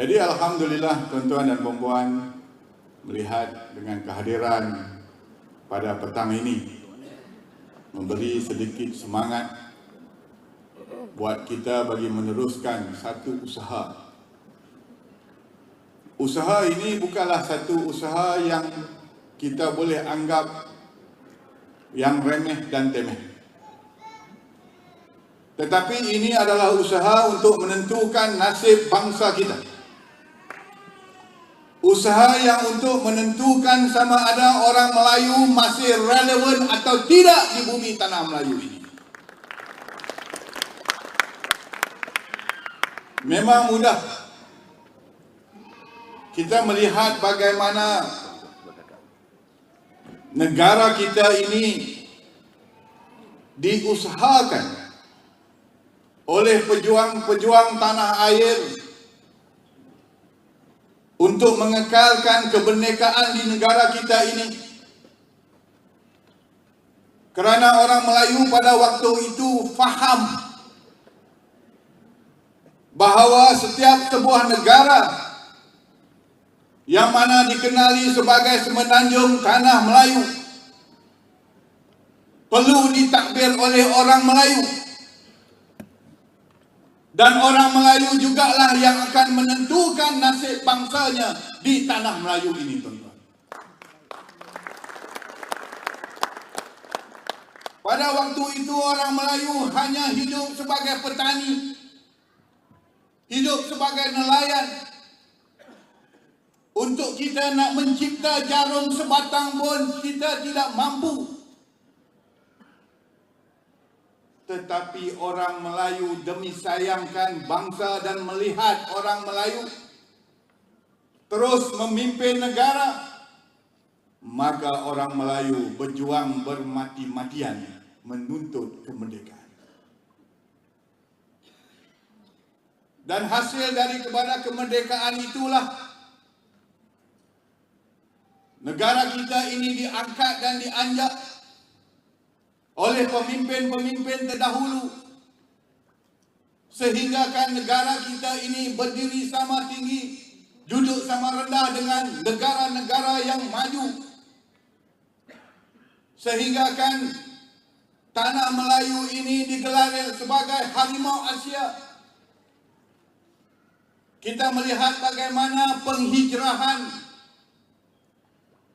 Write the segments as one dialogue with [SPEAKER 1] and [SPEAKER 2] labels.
[SPEAKER 1] Jadi alhamdulillah tuan-tuan dan puan-puan melihat dengan kehadiran pada petang ini memberi sedikit semangat buat kita bagi meneruskan satu usaha. Usaha ini bukanlah satu usaha yang kita boleh anggap yang remeh dan temeh. Tetapi ini adalah usaha untuk menentukan nasib bangsa kita. Usaha yang untuk menentukan sama ada orang Melayu masih relevan atau tidak di bumi tanah Melayu ini. Memang mudah kita melihat bagaimana negara kita ini diusahakan oleh pejuang-pejuang tanah air untuk mengekalkan kemerdekaan di negara kita ini. Kerana orang Melayu pada waktu itu faham bahawa setiap sebuah negara yang mana dikenali sebagai semenanjung tanah Melayu perlu ditakbir oleh orang Melayu. Dan orang Melayu jugalah yang akan menentukan nasib bangsanya di tanah Melayu ini, tuan-tuan. Pada waktu itu orang Melayu hanya hidup sebagai petani, hidup sebagai nelayan. Untuk kita nak mencipta jarum sebatang pun kita tidak mampu. Tetapi orang Melayu demi sayangkan bangsa dan melihat orang Melayu terus memimpin negara, maka orang Melayu berjuang bermati-matian menuntut kemerdekaan. Dan hasil daripada kemerdekaan itulah negara kita ini diangkat dan dianjak oleh pemimpin-pemimpin terdahulu, sehingga kan negara kita ini berdiri sama tinggi, duduk sama rendah dengan negara-negara yang maju, sehingga kan tanah Melayu ini digelar sebagai harimau Asia. Kita melihat bagaimana penghijrahan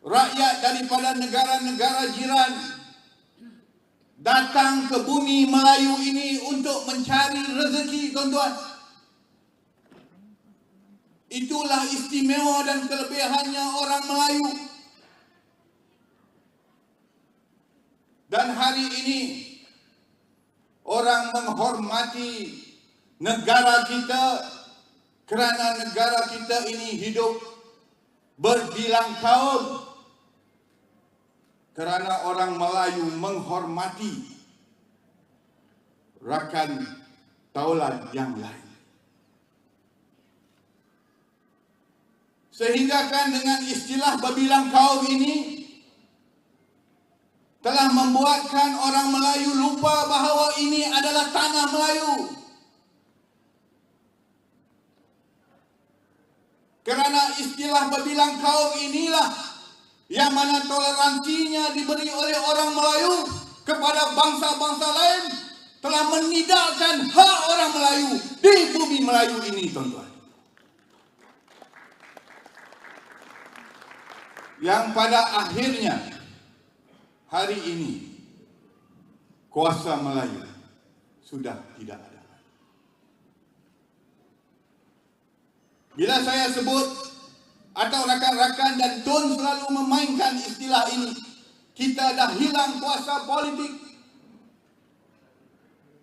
[SPEAKER 1] rakyat daripada negara-negara jiran datang ke bumi Melayu ini untuk mencari rezeki, tuan-tuan. Itulah istimewa dan kelebihannya orang Melayu. Dan hari ini orang menghormati negara kita kerana negara kita ini hidup berbilang tahun. Kerana orang Melayu menghormati rakan taulan yang lain. Sehingga kan dengan istilah berbilang kaum ini telah membuatkan orang Melayu lupa bahawa ini adalah tanah Melayu. Kerana istilah berbilang kaum inilah yang mana toleransinya diberi oleh orang Melayu kepada bangsa-bangsa lain telah menidakkan hak orang Melayu di bumi Melayu ini, tuan-tuan. Yang pada akhirnya hari ini kuasa Melayu sudah tidak ada. Bila saya sebut atau rakan-rakan dan Tun selalu memainkan istilah ini, kita dah hilang kuasa politik.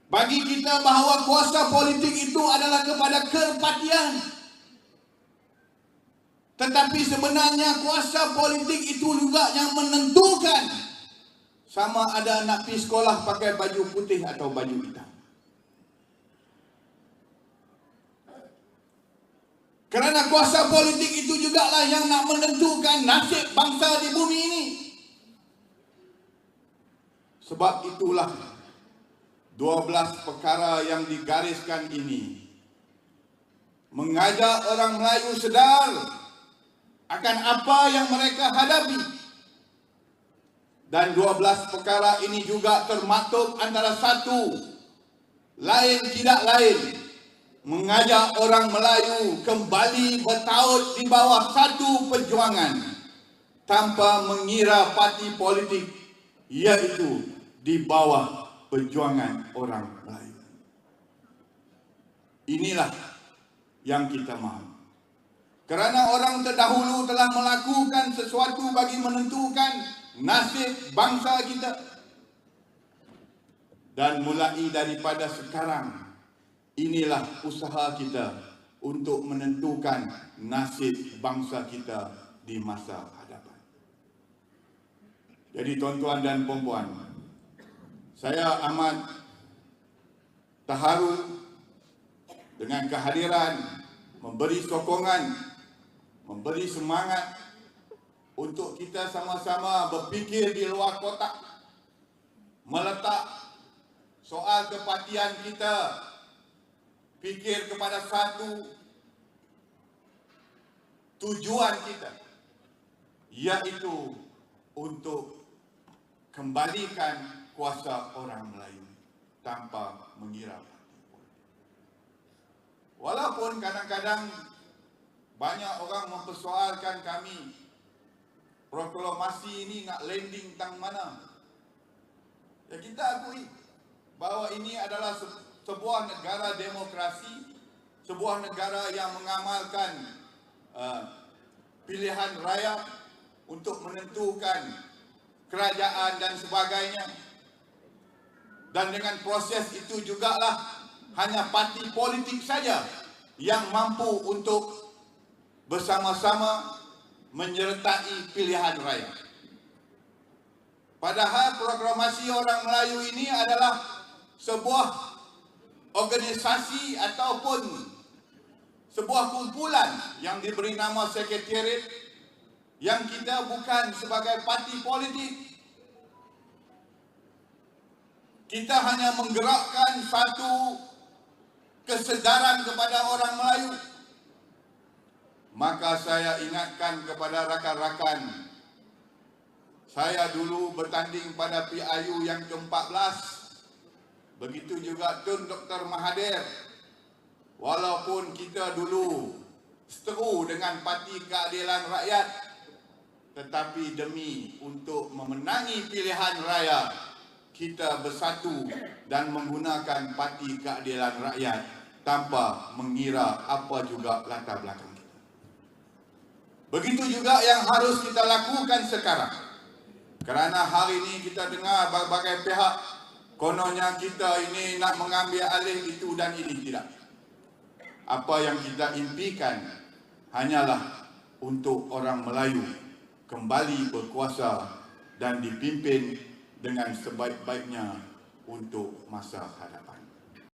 [SPEAKER 1] Bagi kita bahawa kuasa politik itu adalah kepada kerpatian. Tetapi sebenarnya kuasa politik itu juga yang menentukan sama ada nak pergi sekolah pakai baju putih atau baju hitam. Kerana kuasa politik itu jugalah yang nak menentukan nasib bangsa di bumi ini. Sebab itulah 12 perkara yang digariskan ini mengajak orang Melayu sedar akan apa yang mereka hadapi. Dan 12 perkara ini juga termaktub antara satu, lain tidak lain, mengajak orang Melayu kembali bertaut di bawah satu perjuangan tanpa mengira parti politik, iaitu di bawah perjuangan orang Melayu. Inilah yang kita mahu. Kerana orang terdahulu telah melakukan sesuatu bagi menentukan nasib bangsa kita. Dan mulai daripada sekarang, inilah usaha kita untuk menentukan nasib bangsa kita di masa hadapan. Jadi tuan-tuan dan puan-puan, saya amat terharu dengan kehadiran, memberi sokongan, memberi semangat untuk kita sama-sama berfikir di luar kotak, meletak soal kepartian kita, fikir kepada satu tujuan kita, iaitu untuk kembalikan kuasa orang Melayu tanpa mengira parti politik. Walaupun kadang-kadang banyak orang mempersoalkan kami, proklamasi ini nak landing tang mana? Ya, kita akui bahawa ini adalah sebuah negara demokrasi, sebuah negara yang mengamalkan pilihan raya untuk menentukan kerajaan dan sebagainya. Dan dengan proses itu jugalah hanya parti politik saja yang mampu untuk bersama-sama menyertai pilihan raya. Padahal proklamasi orang Melayu ini adalah sebuah organisasi ataupun sebuah kumpulan yang diberi nama sekretariat, yang kita bukan sebagai parti politik. Kita hanya menggerakkan satu kesedaran kepada orang Melayu. Maka saya ingatkan kepada rakan-rakan, saya dulu bertanding pada PIU yang ke-14. Begitu juga Tun Dr. Mahathir. Walaupun kita dulu seteru dengan Parti Keadilan Rakyat, tetapi demi untuk memenangi pilihan raya, kita bersatu dan menggunakan Parti Keadilan Rakyat tanpa mengira apa juga latar belakang kita. Begitu juga yang harus kita lakukan sekarang. Kerana hari ini kita dengar berbagai pihak, kononnya kita ini nak mengambil alih itu dan ini. Tidak. Apa yang kita impikan hanyalah untuk orang Melayu kembali berkuasa dan dipimpin dengan sebaik-baiknya untuk masa hadapan.